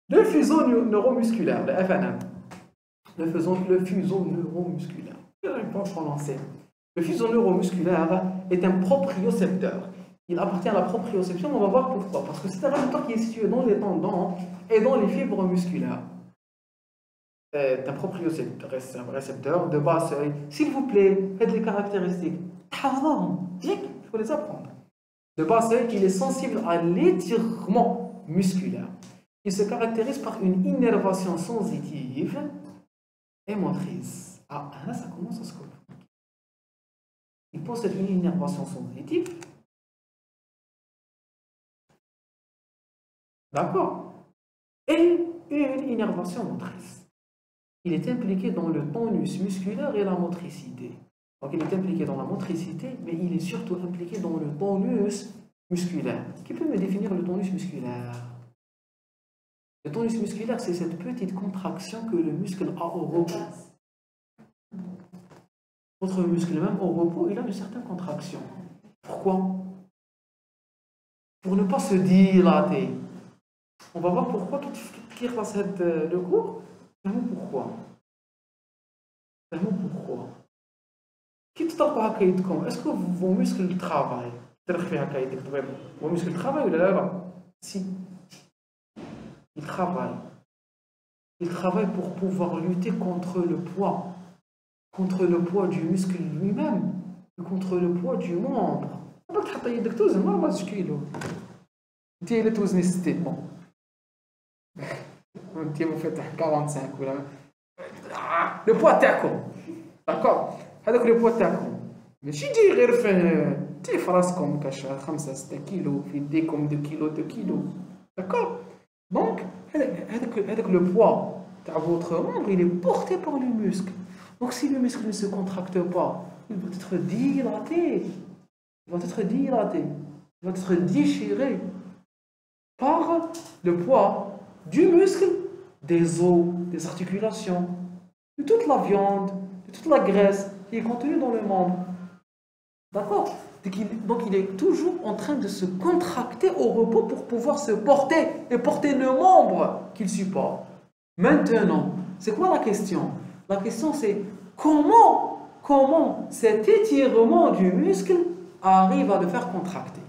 Le fuseau neuromusculaire, le FNM. Le fuseau neuromusculaire. Je n'arrive pas à prononcer. Le fuseau neuromusculaire est un propriocepteur. Il appartient à la proprioception, on va voir pourquoi. Parce que c'est un récepteur qui est situé dans les tendons et dans les fibres musculaires. C'est un propriocepteur de bas seuil. S'il vous plaît, faites les caractéristiques. Il faut les apprendre. De bas seuil, il est sensible à l'étirement musculaire. Il se caractérise par une innervation sensitive et motrice. Ah, là, ça commence à se compliquer. Il possède une innervation sensitive. D'accord. Et une innervation motrice. Il est impliqué dans le tonus musculaire et la motricité. Donc, il est impliqué dans la motricité, mais il est surtout impliqué dans le tonus musculaire. Qui peut me définir le tonus musculaire? Le tonus musculaire, c'est cette petite contraction que le muscle a au repos. Votre muscle, même au repos, il a une certaine contraction. Pourquoi? Pour ne pas se dilater. On va voir pourquoi qui repasse le cours. Pourquoi? Est-ce que vos muscles travaillent? Vos muscles travaillent ou là? Si. Ils travaillent. Ils travaillent pour pouvoir lutter contre le poids. Contre le poids du muscle lui-même. Et contre le poids du membre. On va te dire que tu as 14 kilos. Tu es توزني 60 bon. انت vous faites 45 ولا le poids تاعكم. D'accord. هذاك le poids تاعكم. ماشي يجي غير في فراسكم كاش 5 6 كيلو في يديكم 2 كيلو 2 كيلو. D'accord. Donc هذاك le poids تاع votre membre, il est porté par le muscle. Donc si le muscle ne se contracte pas, il va être dilaté. Il va être dilaté. Il va être déchiré par le poids du muscle, des os, des articulations, de toute la viande, de toute la graisse qui est contenue dans le membre. D'accord? Donc il est toujours en train de se contracter au repos pour pouvoir se porter et porter le membre qu'il supporte. Maintenant, c'est quoi la question? La question c'est comment cet étirement du muscle arrive à le faire contracter.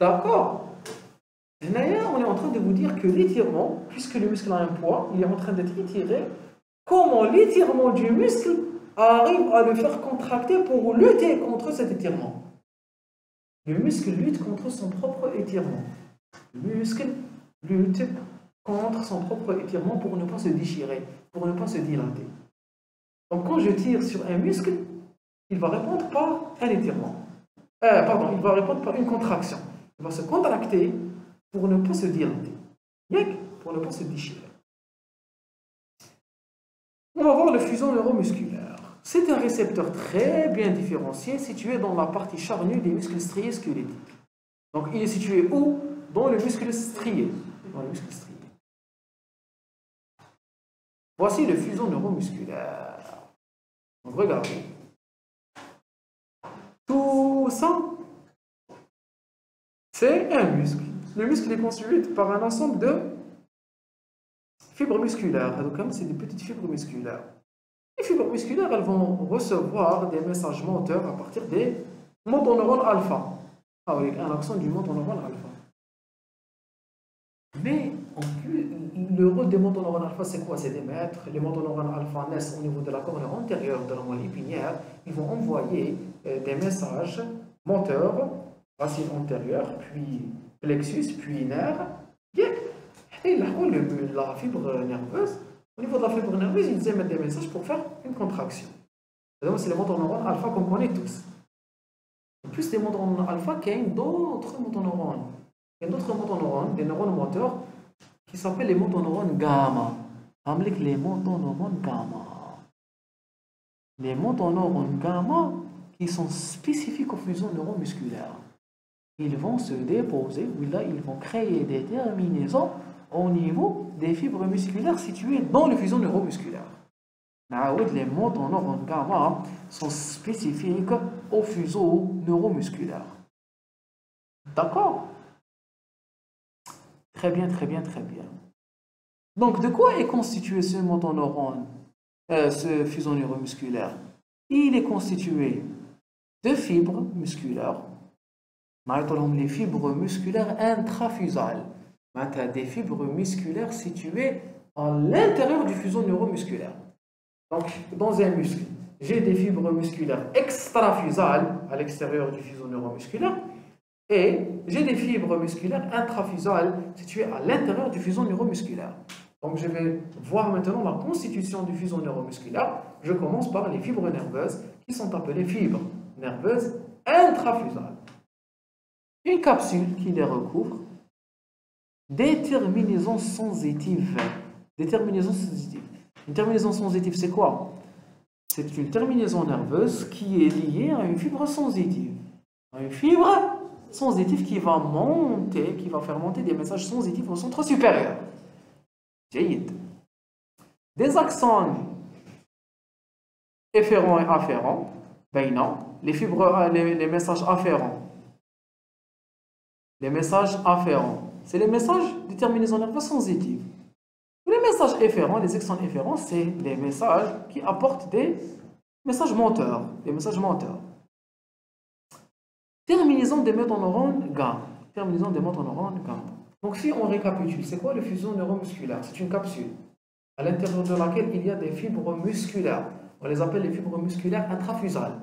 D'accord? D'ailleurs, on est en train de vous dire que l'étirement, puisque le muscle a un poids, il est en train d'être étiré, comment l'étirement du muscle arrive à le faire contracter pour lutter contre cet étirement. Le muscle lutte contre son propre étirement. Le muscle lutte contre son propre étirement pour ne pas se déchirer, pour ne pas se dilater. Donc quand je tire sur un muscle, il va répondre par un étirement. Il va répondre par une contraction. Il va se contracter pour ne pas se dilater, pour ne pas se déchirer. On va voir le fuseau neuromusculaire. C'est un récepteur très bien différencié situé dans la partie charnue des muscles striés squelettiques. Donc il est situé où? Dans le muscle strié. Dans le muscle strié. Voici le fuseau neuromusculaire. Donc regardez. Tout ça, c'est un muscle. Le muscle est constitué par un ensemble de fibres musculaires. Donc, c'est des petites fibres musculaires. Les fibres musculaires, elles vont recevoir des messages moteurs à partir des motoneurones alpha. Avec un accent du motoneurone alpha. Mais en plus, le rôle des motoneurones alpha, c'est quoi? C'est d'émettre. Les motoneurones alpha naissent au niveau de la corne antérieure de la moelle épinière. Ils vont envoyer des messages moteurs, racine antérieure, puis plexus, puis nerf. Et la fibre nerveuse, au niveau de la fibre nerveuse, ils émettent des messages pour faire une contraction. C'est les motoneurones alpha qu'on connaît tous. En plus des motoneurones alpha, il y a d'autres motoneurones. Il y a d'autres motoneurones, des neurones moteurs, qui s'appellent les motoneurones gamma. Les motoneurones gamma. Les motoneurones gamma qui sont spécifiques aux fuseaux neuromusculaires. Ils vont se déposer, ou là, ils vont créer des terminaisons au niveau des fibres musculaires situées dans le fuseau neuromusculaire. Les motoneurones gamma sont spécifiques au fuseau neuromusculaire. D'accord? Très bien, très bien, très bien. Donc, de quoi est constitué ce motoneurone, ce fuseau neuromusculaire? Il est constitué de fibres musculaires. Les fibres musculaires intrafusales. Des fibres musculaires situées à l'intérieur du fuseau neuromusculaire. Donc, dans un muscle, j'ai des fibres musculaires extrafusales à l'extérieur du fuseau neuromusculaire et j'ai des fibres musculaires intrafusales situées à l'intérieur du fuseau neuromusculaire. Donc, je vais voir maintenant la constitution du fuseau neuromusculaire. Je commence par les fibres nerveuses qui sont appelées fibres nerveuses intrafusales. Une capsule qui les recouvre, des terminaisons sensitives. Des terminaisons sensitives. Une terminaison sensitive, c'est quoi? C'est une terminaison nerveuse qui est liée à une fibre sensitive. Une fibre sensitive qui va monter, qui va faire monter des messages sensitifs au centre supérieur. Des axones efférents et afférents, les fibres, les messages afférents. Les messages afférents, c'est les messages des terminaisons nerveuses sensitives. Les messages efférents, les axones efférents, c'est les messages qui apportent des messages moteurs. Des messages moteurs. Terminaison des motoneurones gamma. Terminaison des motoneurones gamma. Donc si on récapitule, c'est quoi le fuseau neuromusculaire? C'est une capsule à l'intérieur de laquelle il y a des fibres musculaires. On les appelle les fibres musculaires intrafusales.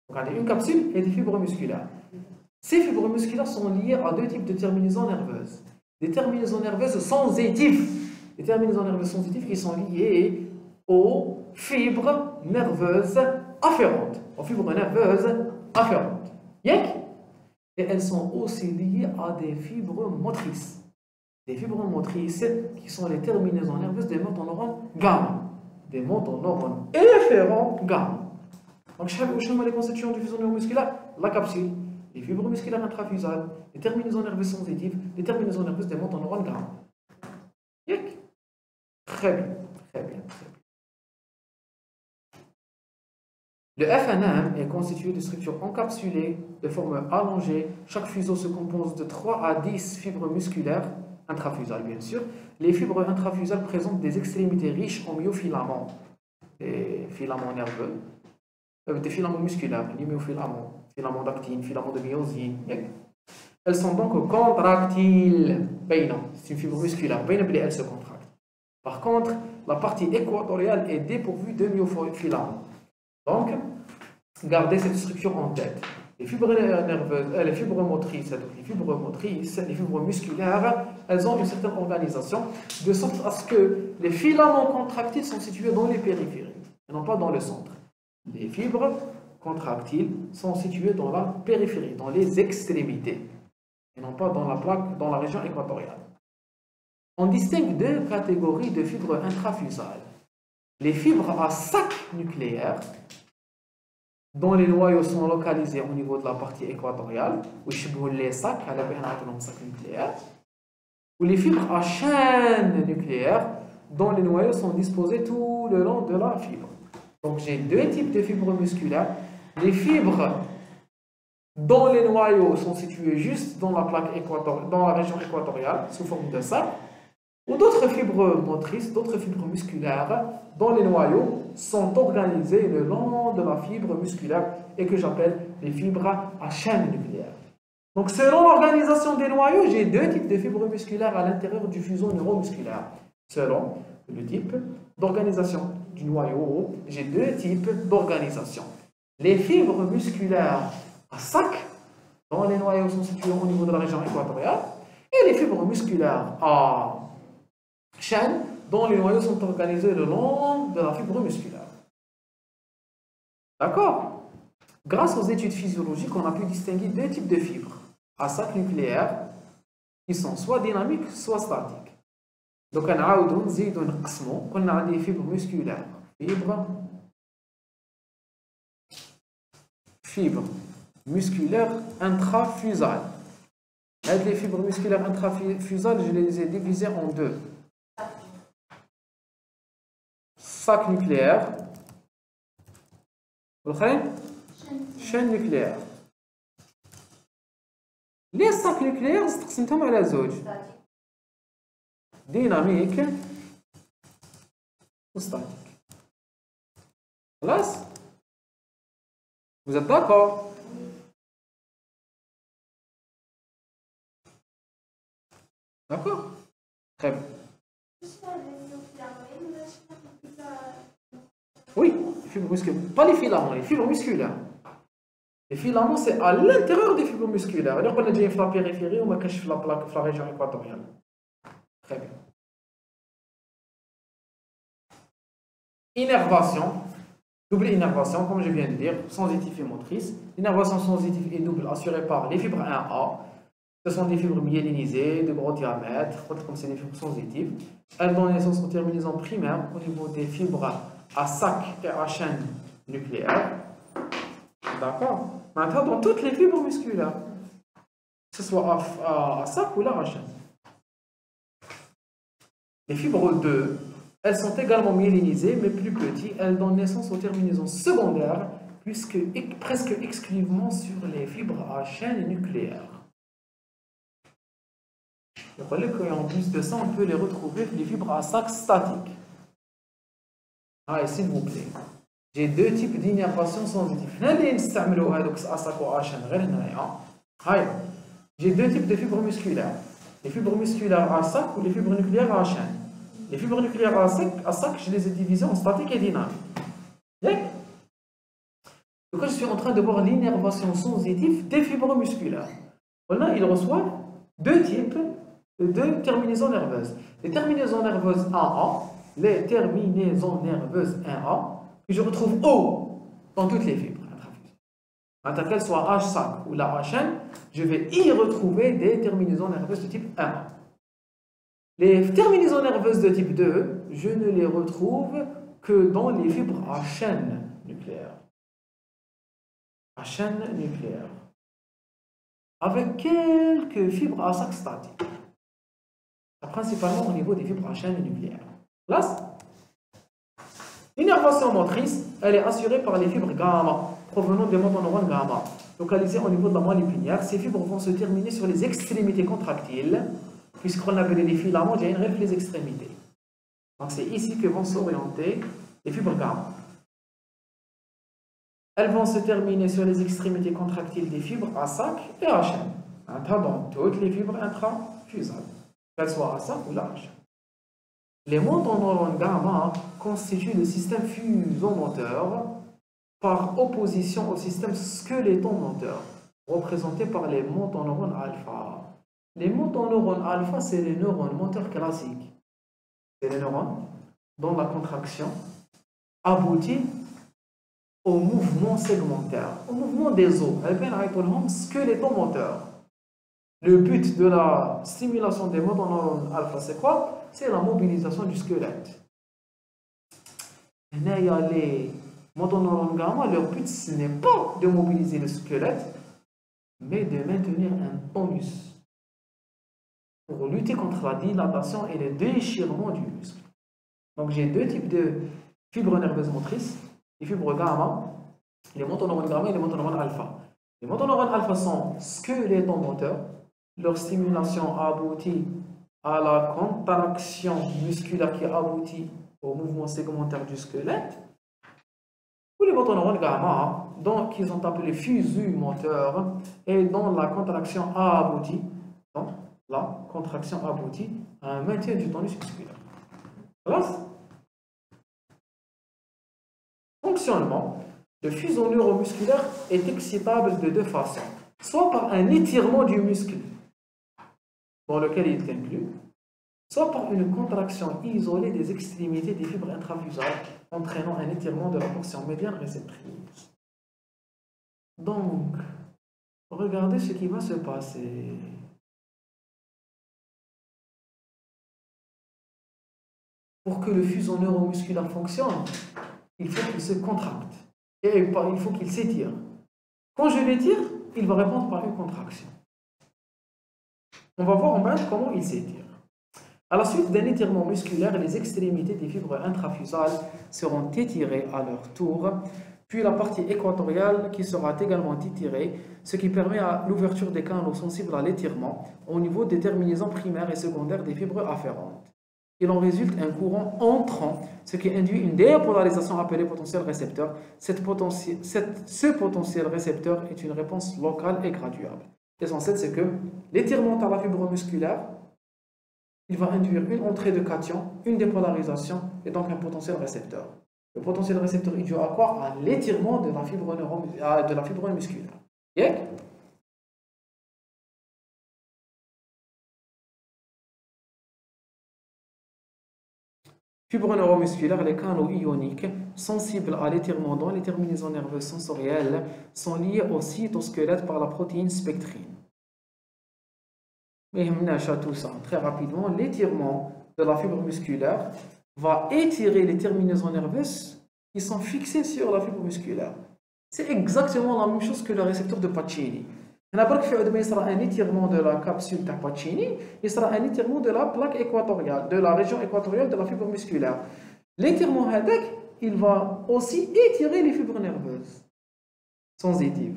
Donc on a une capsule et des fibres musculaires. Ces fibres musculaires sont liées à deux types de terminaisons nerveuses. Des terminaisons nerveuses sensitives. Les terminaisons nerveuses sensitives qui sont liées aux fibres nerveuses afférentes. Aux fibres nerveuses afférentes. Et elles sont aussi liées à des fibres motrices. Des fibres motrices qui sont les terminaisons nerveuses des motoneurones gamma. Des motoneurones efférents gamma. Donc, je vais les constitutions du fuseau neuromusculaire. La capsule, les fibres musculaires intrafusales, les terminaisons nerveuses sensitives, les terminaisons nerveuses des motoneurones gamma. Très bien, très bien, très bien. Le FNM est constitué de structures encapsulées de forme allongée. Chaque fuseau se compose de 3 à 10 fibres musculaires, intrafusales bien sûr. Les fibres intrafusales présentent des extrémités riches en myofilaments, des filaments nerveux, des filaments musculaires, les myofilaments, filaments d'actine, filaments de myosine. Elles sont donc contractiles. C'est une fibre musculaire, elles se contractent. Par contre, la partie équatoriale est dépourvue de myofilaments. Donc, gardez cette structure en tête. Les fibres nerveuses, les fibres motrices, les fibres musculaires, elles ont une certaine organisation, de sorte à ce que les filaments contractiles sont situés dans les périphéries, et non pas dans le centre. Les fibres contractiles sont situées dans la périphérie, dans les extrémités, et non pas dans la plaque, dans la région équatoriale. On distingue deux catégories de fibres intrafusales. Les fibres à sac nucléaire, dont les noyaux sont localisés au niveau de la partie équatoriale, ou les sacs, à la sac nucléaire, ou les fibres à chaîne nucléaire, dont les noyaux sont disposés tout le long de la fibre. Donc j'ai deux types de fibres musculaires. Les fibres dont les noyaux sont situés juste dans la plaque équatoriale, dans la région équatoriale, sous forme de sac, ou d'autres fibres motrices, d'autres fibres musculaires, dont les noyaux sont organisés le long de la fibre musculaire et que j'appelle les fibres à chaîne nucléaire. Donc, selon l'organisation des noyaux, j'ai deux types de fibres musculaires à l'intérieur du fuseau neuromusculaire. Selon le type d'organisation du noyau, j'ai deux types d'organisation. Les fibres musculaires à sac, dont les noyaux sont situés au niveau de la région équatoriale, et les fibres musculaires à chaîne, dont les noyaux sont organisés le long de la fibre musculaire. D'accord? Grâce aux études physiologiques, on a pu distinguer deux types de fibres à sac nucléaire qui sont soit dynamiques, soit statiques. Donc, on a des fibres musculaires. Fibres musculaires intrafusales. Les fibres musculaires intrafusales, je les ai divisées en deux. Sac nucléaire. Chaîne nucléaire. Les sacs nucléaires, c'est على زوج. dynamique ou statique. Classe? Vous êtes d'accord? D'accord? Très bien. Oui, les fibres musculaires. Pas les filaments, les fibres musculaires. Les filaments, c'est à l'intérieur des fibres musculaires. Alors, on a déjà fait la périphérie, on a caché la région équatoriale. Très bien. Innervation. Double innervation, comme je viens de dire, sensitive et motrice. L'innervation sensitive est double, assurée par les fibres 1A. Ce sont des fibres myélinisées, de gros diamètre, comme c'est des fibres sensitives. Elles donnent naissance aux terminaisons primaires au niveau des fibres à sac et à chaîne nucléaire. D'accord? Maintenant, dans toutes les fibres musculaires, que ce soit à sac ou là à chaîne. Les fibres 2, elles sont également myélinisées, mais plus petites. Elles donnent naissance aux terminaisons secondaires, presque exclusivement sur les fibres à chaîne nucléaire. En plus de ça, on peut les retrouver les fibres à sac statiques. S'il vous plaît. J'ai deux types d'innervation sensitive. J'ai deux types de fibres musculaires. Les fibres musculaires à sac ou les fibres nucléaires à chaîne. Les fibres nucléaires à sac, je les ai divisées en statique et dynamique. Donc je suis en train de voir l'innervation sensitive des fibres musculaires. Voilà, ils reçoivent deux types de terminaisons nerveuses. Les terminaisons nerveuses 1A, les terminaisons nerveuses 1A, que je retrouve haut dans toutes les fibres intrafusées. Qu'elles soient H5 ou la Hn, je vais y retrouver des terminaisons nerveuses de type 1A. Les terminaisons nerveuses de type 2, je ne les retrouve que dans les fibres à chaîne nucléaire. À chaîne nucléaire. Avec quelques fibres à sac statiques. Principalement au niveau des fibres à chaîne nucléaire. Classe? L'innervation motrice, elle est assurée par les fibres gamma, provenant des motoneurones gamma, localisées au niveau de la moelle épinière. Ces fibres vont se terminer sur les extrémités contractiles, puisqu'on appelle les filaments générés les extrémités. Donc c'est ici que vont s'orienter les fibres gamma. Elles vont se terminer sur les extrémités contractiles des fibres à sac et à chaîne, dans toutes les fibres intrafusables, qu'elles soient à sac ou à chaîne. Les motoneurones gamma constituent le système fusomoteur par opposition au système squelettomoteur, représenté par les motoneurones alpha. Les motoneurones alpha, c'est les neurones moteurs classiques. C'est les neurones dont la contraction aboutit au mouvement segmentaire, au mouvement des os. Elles appellent squelettomoteur. Le but de la stimulation des motoneurones alpha, c'est quoi? C'est la mobilisation du squelette. Les motoneurones gamma, leur but, ce n'est pas de mobiliser le squelette, mais de maintenir un tonus pour lutter contre la dilatation et le déchirement du muscle. Donc j'ai deux types de fibres nerveuses motrices, les fibres gamma, les motoneurones gamma et les motoneurones alpha. Les motoneurones alpha sont squelettomoteurs. Leur stimulation aboutit à la contraction musculaire qui aboutit au mouvement segmentaire du squelette. Ou les motoneurones gamma, donc ils sont appelés fusumoteurs, et dont la contraction aboutit, à un maintien du tonus musculaire. Voilà. Fonctionnement. Le fuseau neuromusculaire est excitable de deux façons. Soit par un étirement du muscle dans lequel il est inclus, soit par une contraction isolée des extrémités des fibres intrafusales, entraînant un étirement de la portion médiane réceptrice. Donc, regardez ce qui va se passer. Pour que le fuseau neuromusculaire fonctionne, il faut qu'il se contracte. Et il faut qu'il s'étire. Quand je l'étire, il va répondre par une contraction. On va voir en bas comment il s'étire. À la suite d'un étirement musculaire, les extrémités des fibres intrafusales seront étirées à leur tour, puis la partie équatoriale qui sera également étirée, ce qui permet à l'ouverture des canaux sensibles à l'étirement au niveau des terminaisons primaires et secondaires des fibres afférentes. il en résulte un courant entrant, ce qui induit une dépolarisation appelée potentiel récepteur. Ce potentiel récepteur est une réponse locale et graduable. L'essentiel, c'est que l'étirement par la fibre musculaire, il va induire une entrée de cation, une dépolarisation et donc un potentiel récepteur. Le potentiel récepteur est dû à quoi? À l'étirement de la fibre musculaire. Yeah? Fibre neuromusculaire, les canaux ioniques sensibles à l'étirement dans les terminaisons nerveuses sensorielles sont liés au cytosquelette par la protéine spectrine. Mais tout ça très rapidement, l'étirement de la fibre musculaire va étirer les terminaisons nerveuses qui sont fixées sur la fibre musculaire. C'est exactement la même chose que le récepteur de Pacini. Il sera un étirement de la capsule de Pacini, il sera un étirement de la plaque équatoriale, de la région équatoriale de la fibre musculaire. L'étirement il va aussi étirer les fibres nerveuses sensitives.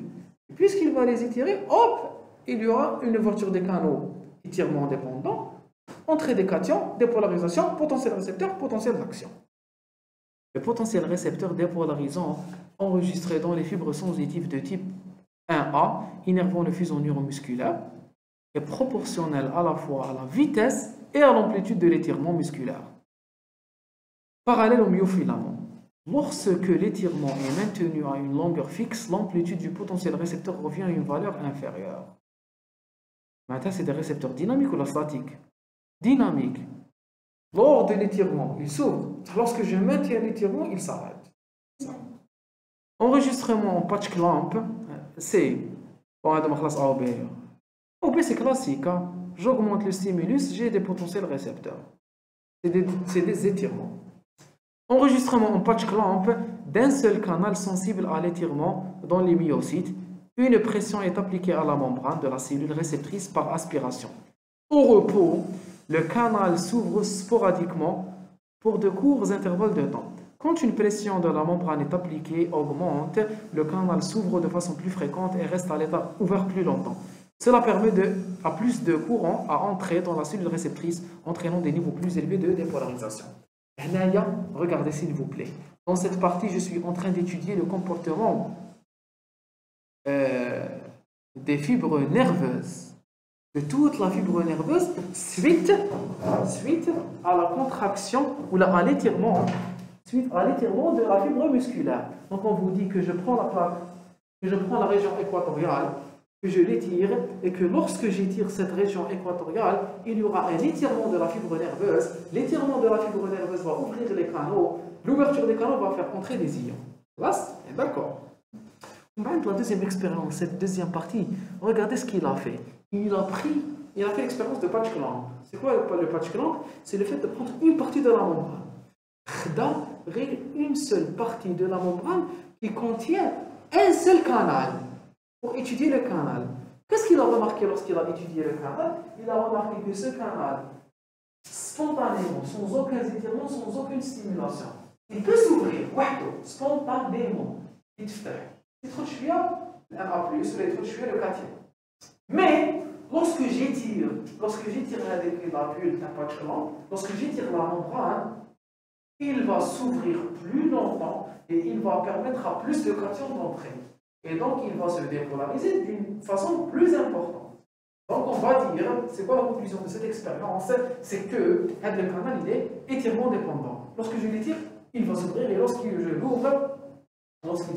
Puisqu'il va les étirer, hop, il y aura une ouverture des canaux, étirement dépendant, entrée des cations, dépolarisation, potentiel récepteur, potentiel d'action. Le potentiel récepteur dépolarisant enregistré dans les fibres sensitives de type 1A, innervant le fuseau neuromusculaire, est proportionnel à la fois à la vitesse et à l'amplitude de l'étirement musculaire. Parallèle au myofilament, lorsque l'étirement est maintenu à une longueur fixe, l'amplitude du potentiel récepteur revient à une valeur inférieure. Maintenant, c'est des récepteurs dynamiques ou statiques? Dynamiques. Lors de l'étirement, il s'ouvre. Lorsque je maintiens l'étirement, il s'arrête. Enregistrement en patch clamp, c'est A ou B. Ou B, c'est classique. Hein? J'augmente le stimulus, j'ai des potentiels récepteurs. C'est des étirements. Enregistrement en patch clamp d'un seul canal sensible à l'étirement dans les myocytes. Une pression est appliquée à la membrane de la cellule réceptrice par aspiration. Au repos, le canal s'ouvre sporadiquement pour de courts intervalles de temps. Quand une pression de la membrane est appliquée, augmente, le canal s'ouvre de façon plus fréquente et reste à l'état ouvert plus longtemps. Cela permet à plus de courant à entrer dans la cellule réceptrice, entraînant des niveaux plus élevés de dépolarisation. Regardez s'il vous plaît. Dans cette partie, je suis en train d'étudier le comportement des fibres nerveuses, de toute la fibre nerveuse, suite à la contraction ou à l'étirement. Suite à l'étirement de la fibre musculaire. Donc on vous dit que je prends la plaque, que je prends la région équatoriale, que je l'étire, et que lorsque j'étire cette région équatoriale, il y aura un étirement de la fibre nerveuse. L'étirement de la fibre nerveuse va ouvrir les canaux. L'ouverture des canaux va faire entrer des ions. Là, d'accord. La deuxième expérience, cette deuxième partie, regardez ce qu'il a fait. Il a fait l'expérience de patch clamp. C'est quoi le patch clamp? C'est le fait de prendre une partie de la membrane. Une seule partie de la membrane qui contient un seul canal pour étudier le canal. Qu'est-ce qu'il a remarqué lorsqu'il a étudié le canal? Il a remarqué que ce canal, spontanément, sans aucun étirement, sans aucune stimulation, il peut s'ouvrir, spontanément. Il y a le quatrième. Mais lorsque j'étire la bulle d'un patch clamp, lorsque j'étire la membrane, il va s'ouvrir plus longtemps et il va permettre à plus de cations d'entrer. Et donc, il va se dépolariser d'une façon plus importante. Donc, on va dire, c'est quoi la conclusion de cette expérience? C'est que le canal, il est étirement dépendant. Lorsque je l'étire, il va s'ouvrir et lorsqu'il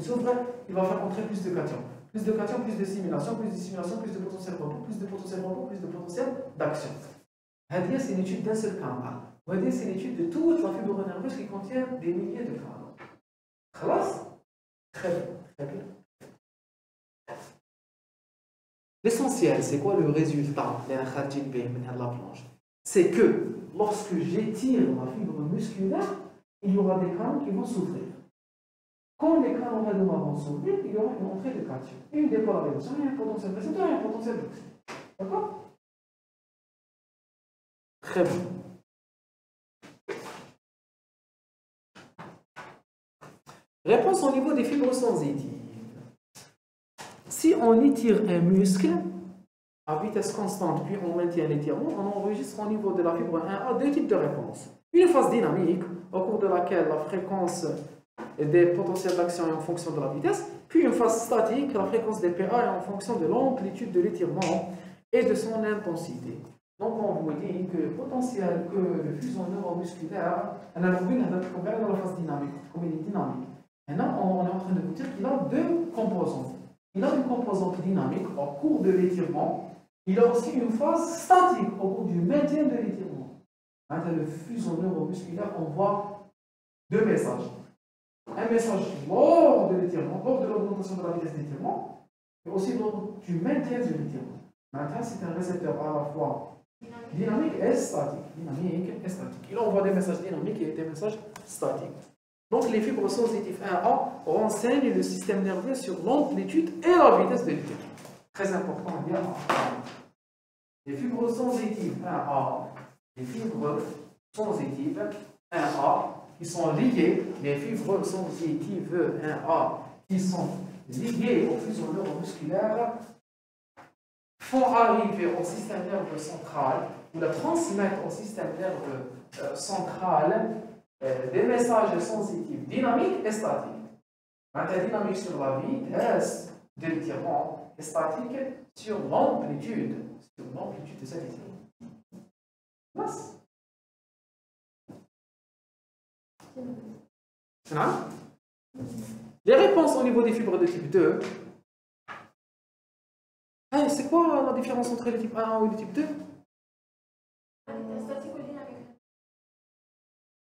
s'ouvre, il va faire entrer plus de cations. Plus de cations, plus de stimulation, plus de potentiel repos, plus de potentiel d'action. C'est une étude d'un seul canal. C'est l'étude de toute la fibre nerveuse qui contient des milliers de canaux. Très bien, très bien. L'essentiel, c'est quoi le résultat de la planche? C'est que lorsque j'étire la fibre musculaire, il y aura des canaux qui vont s'ouvrir. Quand les canaux vont s'ouvrir, il y aura une entrée de cation, une dépolarisation, et un potentiel récepteur et un potentiel d'action. D'accord? Très bien. Réponse au niveau des fibres sensitives. Si on étire un muscle, à vitesse constante, puis on maintient l'étirement, on enregistre au niveau de la fibre 1A deux types de réponses. Une phase dynamique, au cours de laquelle la fréquence des potentiels d'action est en fonction de la vitesse, puis une phase statique, la fréquence des PA est en fonction de l'amplitude de l'étirement et de son intensité. Donc on vous dit que le potentiel, que le fuseau neuromusculaire, elle a la phase dynamique, comme il est dynamique. Maintenant, on est en train de vous dire qu'il a deux composantes. Il a une composante dynamique au cours de l'étirement. Il a aussi une phase statique au cours du maintien de l'étirement. Maintenant, le fuseau neuromusculaire envoie deux messages. Un message lors de l'étirement, lors de l'augmentation de la vitesse d'étirement, et aussi lors du maintien de l'étirement. Maintenant, c'est un récepteur à la fois dynamique et statique. Dynamique et statique. Il envoie des messages dynamiques et des messages statiques. Donc, les fibres sensitives 1A renseignent le système nerveux sur l'amplitude et la vitesse de l'étirement. Très important à dire. Les fibres sensitives 1A, les fibres sensitives 1A qui sont liées, les fibres sensitives 1A qui sont liées au fuseau neuromusculaire font arriver au système nerveux central ou la transmettre au système nerveux central des messages sensitifs dynamiques et statiques. Maintenant, dynamique sur la vitesse de l'étirement et statique sur l'amplitude de cet étirement. Nice. Les réponses au niveau des fibres de type 2. Hey, c'est quoi la différence entre le type 1 et le type 2?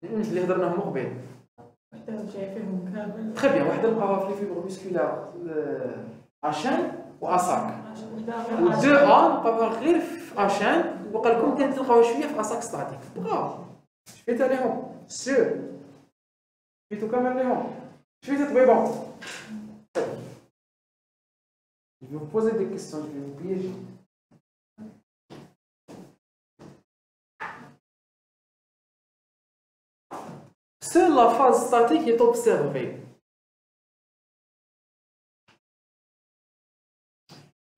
اللي هضرناهم قبل. Très bien, واحدة نلقاوها في الفيبر مسكولار اشان واساك. و2 ا نلقاوها غير في اشان وقال لكم كانت تلقاوها شوية في اساك ستاتيك. برافو. شفيت عليهم سور. شفيتو كامل عليهم. شفيت طبيبة. Je vais vous poser des questions, je vais vous piéger. Seule la phase statique est observée.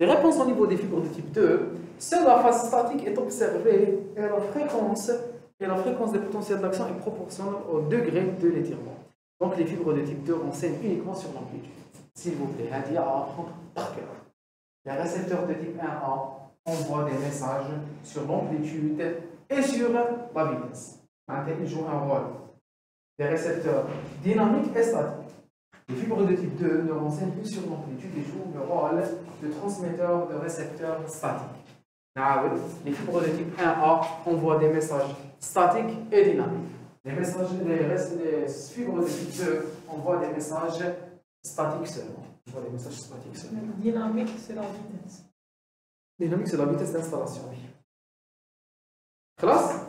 Les réponses au niveau des fibres de type 2, seule la phase statique est observée et la fréquence des potentiels d'action est proportionnelle au degré de l'étirement. Donc les fibres de type 2 renseignent uniquement sur l'amplitude. S'il vous plaît, Hadia à apprendre par cœur. Les récepteurs de type 1A envoient des messages sur l'amplitude et sur la vitesse. Maintenant, ils jouent un rôle. Des récepteurs dynamiques et statiques. Les fibres de type 2 ne renseignent plus sur l'amplitude et jouent le rôle de transmetteur de récepteurs statiques. Les fibres de type 1A envoient des messages statiques et dynamiques. Les fibres de type 2 envoient des messages statiques seulement. Envoient des messages statiques seulement. Dynamique, c'est la vitesse. Dynamique, c'est la vitesse d'installation. Classe?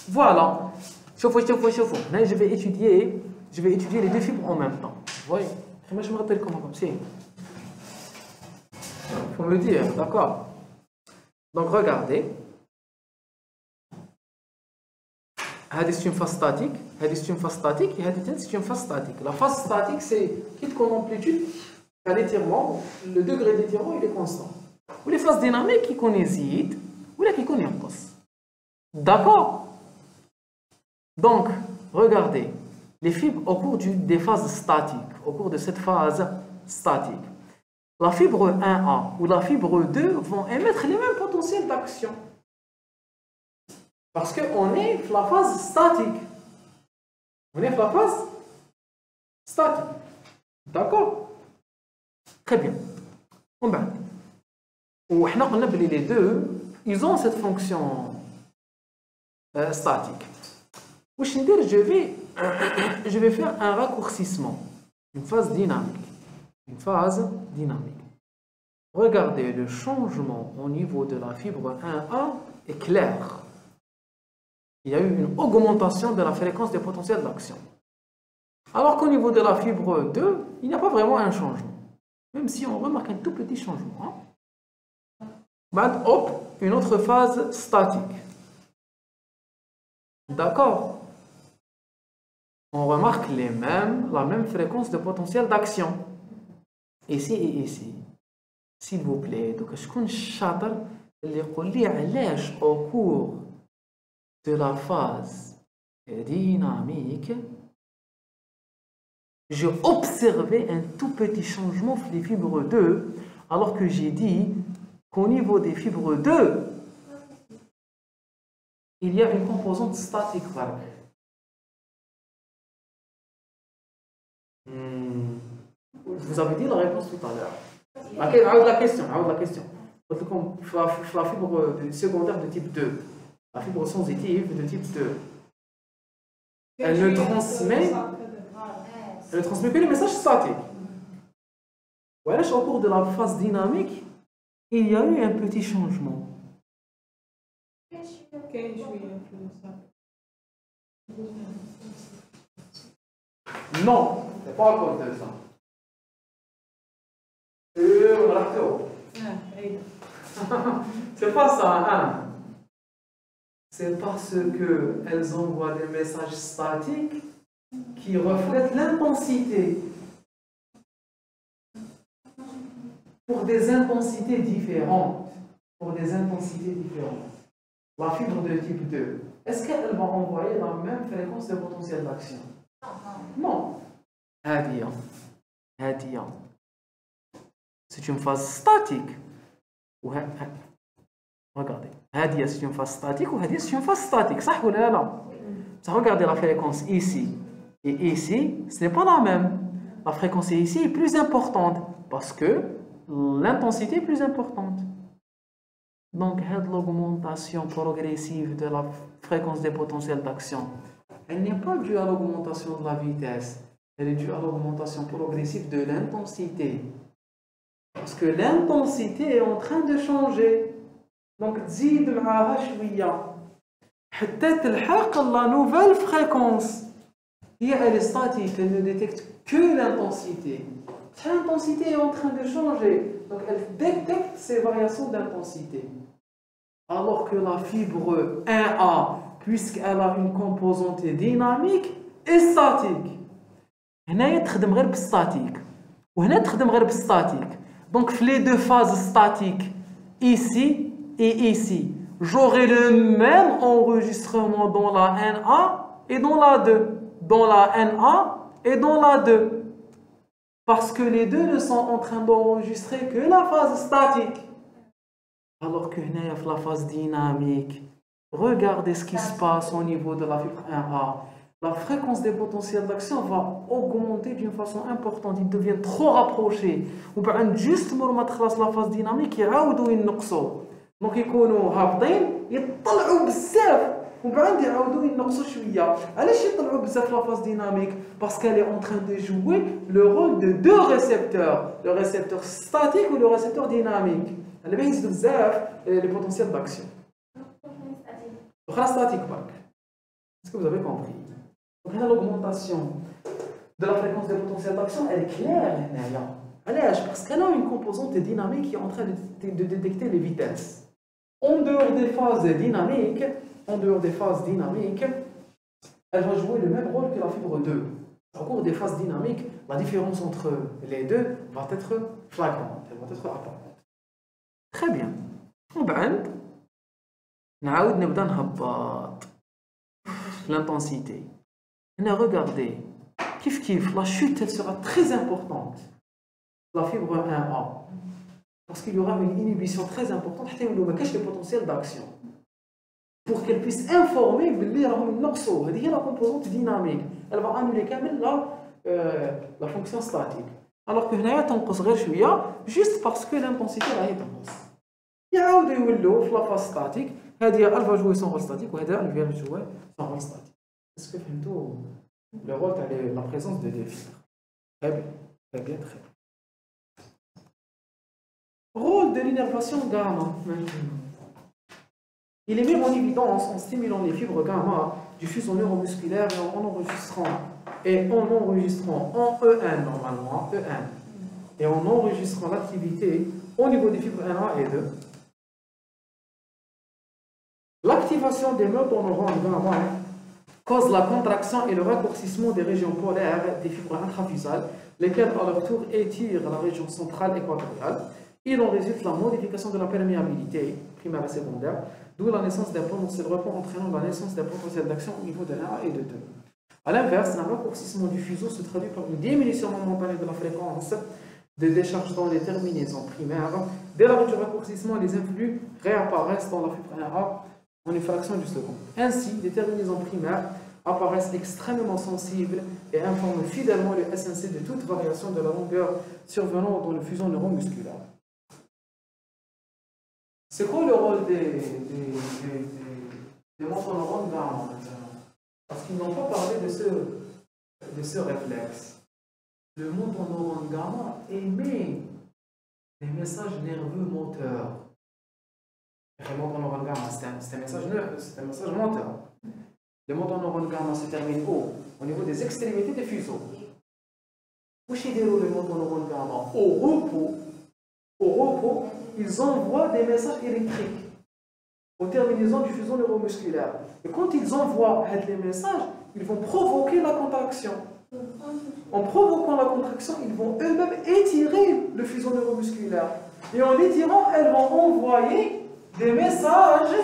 Voilà. Chauffe. Là, je vais étudier les deux fibres en même temps. Vous voyez? Moi, je me rappelle comment comme ça. Il faut me le dire, d'accord? Donc, regardez. C'est une phase statique, c'est une phase statique et c'est une phase statique. La phase statique, c'est qu'une amplitude, à l'étirement, le degré d'étirement, il est constant. Ou les phases dynamiques qui connaissent ou les qui connaissent. D'accord? Donc, regardez, les fibres au cours des phases statiques, au cours de cette phase statique, la fibre 1A ou la fibre 2 vont émettre les mêmes potentiels d'action. Parce qu'on est dans la phase statique. On est dans la phase statique. D'accord? Très bien. On va. Ou les deux, ils ont cette fonction statique. Je vais faire un raccourcissement. Une phase dynamique. Une phase dynamique. Regardez, le changement au niveau de la fibre 1A est clair. Il y a eu une augmentation de la fréquence des potentiels d'action. Alors qu'au niveau de la fibre 2, il n'y a pas vraiment un changement. Même si on remarque un tout petit changement. Maintenant, hop, une autre phase statique. D'accord? on remarque la même fréquence de potentiel d'action. Ici et ici. S'il vous plaît, donc je connais chater اللي يقول لي علاش au cours de la phase dynamique j'ai observé un tout petit changement sur les fibres 2 alors que j'ai dit qu'au niveau des fibres 2 il y a une composante statique. Vous avez dit la réponse tout à l'heure. La question. La fibre secondaire de type 2, la fibre sensitive de type 2, elle ne transmet que les messages statiques. Voilà, au cours de la phase dynamique, il y a eu un petit changement. Non, c'est pas à cause de ça. C'est pas ça, hein. C'est parce qu'elles envoient des messages statiques qui reflètent l'intensité. Pour des intensités différentes. La fibre de type 2, est-ce qu'elle va envoyer la même fréquence de potentiel d'action? Non. C'est une phase statique. Regardez. C'est une phase statique ou c'est une phase statique. Ça, regardez la fréquence ici et ici, ce n'est pas la même. La fréquence ici est plus importante parce que l'intensité est plus importante. Donc, l'augmentation progressive de la fréquence des potentiels d'action, elle n'est pas due à l'augmentation de la vitesse, elle est due à l'augmentation progressive de l'intensité. Parce que l'intensité est en train de changer. Donc, تزيد معاها شوية حتى تلحق la nouvelle fréquence. Elle est statique, elle ne détecte que l'intensité. L'intensité est en train de changer. Donc, elle détecte ces variations d'intensité. Alors que la fibre 1A, puisqu'elle a une composante dynamique, est statique. هنا تخدم غير بالstatique. وهنا تخدم غير بالstatique. Donc, les deux phases statiques, ici et ici, j'aurai le même enregistrement dans la NA et dans la 2. Dans la NA et dans la 2. Parce que les deux ne sont en train d'enregistrer que la phase statique. Alors que la phase dynamique, regardez ce qui se passe au niveau de la fibre 1A. La fréquence des potentiels d'action va augmenter d'une façon importante. Ils deviennent trop rapprochés. وبعد juste ما تخلص la phase dynamique يعاودوا ينقصوا. Donc يكونوا هابطين يطلعوا بزاف وبعد يعاودوا ينقصوا شويه. علاش يطلعوا بزاف la phase dynamique? Parce qu'elle est en train de jouer le rôle de deux récepteurs, le récepteur statique ou le récepteur dynamique. اللي بيزيدوا بزاف les potentiels d'action. خلاص statique برك. Est-ce que vous avez compris? Donc, l'augmentation de la fréquence des potentiels d'action, elle est claire. Parce qu'elle a une composante dynamique qui est en train de détecter les vitesses. En dehors des phases dynamiques, elle va jouer le même rôle que la fibre 2. Au cours des phases dynamiques, la différence entre les deux va être flagrante, elle va être apparente. Très bien. وبعد نعاود نبدا نهبط l'intensité. Regardez, la chute elle sera très importante. La fibre 1A. Parce qu'il y aura une inhibition très importante les potentiels d'action. Pour qu'elle puisse informer la composante dynamique. Elle va annuler la fonction statique. Alors que juste parce que l'intensité va être la phase statique. Elle va jouer son rôle statique ou elle vient jouer son rôle statique. Est-ce que vous le rôle de la présence de deux fibres? Très bien, très bien, très bien. Rôle de l'innervation gamma. Il est mis en évidence en stimulant les fibres gamma du fuseau neuromusculaire et en enregistrant en E1 normalement, E1, et en enregistrant l'activité au niveau des fibres 1A et 2. L'activation des motoneurones gamma causent la contraction et le raccourcissement des régions polaires des fibres intrafusales, lesquelles à leur tour étirent la région centrale équatoriale. Il en résulte la modification de la perméabilité primaire et secondaire, d'où la naissance d'un potentiel repos entraînant la naissance d'un potentiel d'action au niveau de 1 et de 2. A l'inverse, un raccourcissement du fuseau se traduit par une diminution momentanée de la fréquence de décharge dans les terminaisons primaires. Dès l'arrêt du raccourcissement, les influx réapparaissent dans la fibre 1A en une fraction du second. Ainsi, les terminaisons primaires apparaissent extrêmement sensibles et informent fidèlement le SNC de toute variation de la longueur survenant dans le fuseau neuromusculaire. C'est quoi le rôle des motoneurones gamma maintenant? Parce qu'ils n'ont pas parlé de ce réflexe. Le motoneurone gamma émet des messages nerveux moteurs. Le motoneurone gamma, c'est un message moteur. Le motoneurone gamma se termine au niveau des extrémités des fuseaux. Où est le motoneurone gamma? Au repos, ils envoient des messages électriques aux terminaisons du fuseau neuromusculaire. Et quand ils envoient les messages, ils vont provoquer la contraction. En provoquant la contraction, ils vont eux-mêmes étirer le fuseau neuromusculaire. Et en l'étirant, elles vont envoyer des messages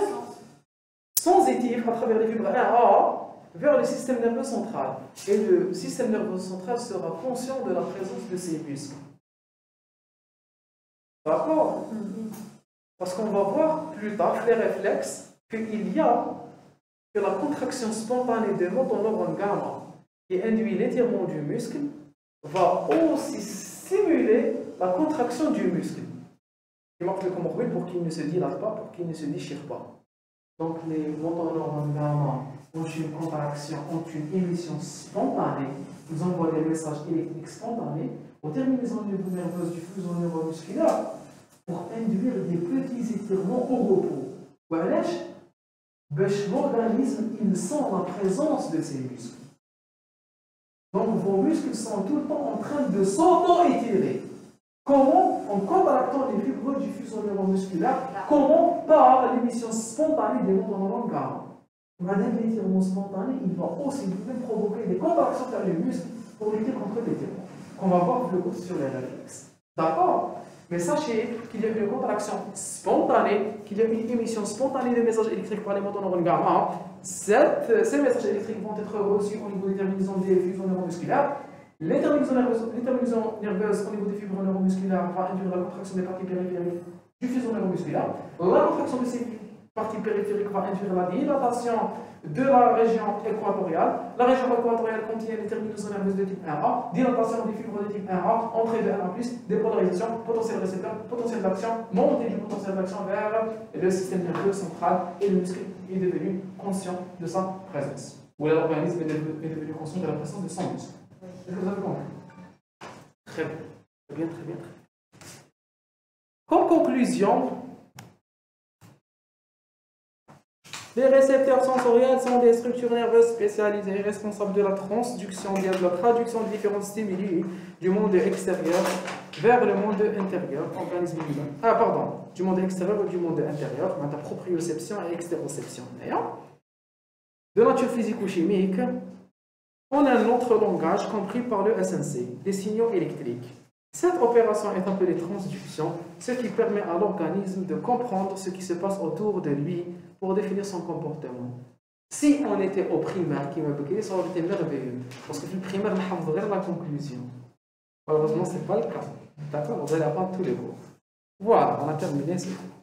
sans étirer à travers les fibres 1A vers le système nerveux central. Et le système nerveux central sera conscient de la présence de ces muscles. D'accord? Parce qu'on va voir plus tard, les réflexes, qu'il y a que la contraction spontanée des motoneurones gamma qui induit l'étirement du muscle va aussi stimuler la contraction du muscle. Il marque le comorbide pour qu'il ne se dilate pas, pour qu'il ne se déchire pas. Donc les motoneurones gamma ont une contraction, ont une émission spontanée, ils envoient des messages électriques spontanés aux terminaisons nerveuses du fuseau neuromusculaire pour induire des petits étirements au repos. L'organisme, il sent la présence de ces muscles. Donc vos muscles sont tout le temps en train de s'auto-étirer. Comment? En contractant les fibres du fuseau neuromusculaire. Comment? Par l'émission spontanée des motoneurones gamma. Madame l'étirement spontané, il va aussi lui-même provoquer des contractions vers les muscles pour lutter contre l'étirement. Qu'on va voir le cours sur les réflexes. D'accord? Mais sachez qu'il y a une contraction spontanée, qu'il y a une émission spontanée de messages électriques par les motoneurones gamma. Ces messages électriques vont être reçus au niveau des terminaisons des fuseaux neuromusculaires. Les terminaisons nerveuses au niveau des fibres neuromusculaires vont induire la contraction des parties périphériques du fuseau neuromusculaire. La contraction de ces partie périphérique va induire la dilatation de la région équatoriale. La région équatoriale contient les terminaisons nerveuses de type 1A, dilatation des fibres de type 1A, entrée de 1A+, dépolarisation, potentiel récepteur, potentiel d'action, montée du potentiel d'action vers le système nerveux central et le muscle est devenu conscient de sa présence. Ou l'organisme est devenu conscient de la présence de son muscle. Est-ce que vous avez compris? Très bien. Très bien, très bien, très bien. Comme conclusion, les récepteurs sensoriels sont des structures nerveuses spécialisées responsables de la transduction, de la traduction de différents stimuli du monde extérieur vers le monde intérieur, organisme humain. Du monde extérieur ou du monde intérieur, on a proprioception et extéroception. De nature physico-chimique, on a un autre langage compris par le SNC, des signaux électriques. Cette opération est appelée transduction, ce qui permet à l'organisme de comprendre ce qui se passe autour de lui pour définir son comportement. Si on était au primaire, qui m'a bloqué, ça aurait été merveilleux. Parce que le primaire, on a la conclusion. Malheureusement, ce n'est pas le cas. D'accord? Vous allez apprendre tous les cours. Voilà, on a terminé ce cours.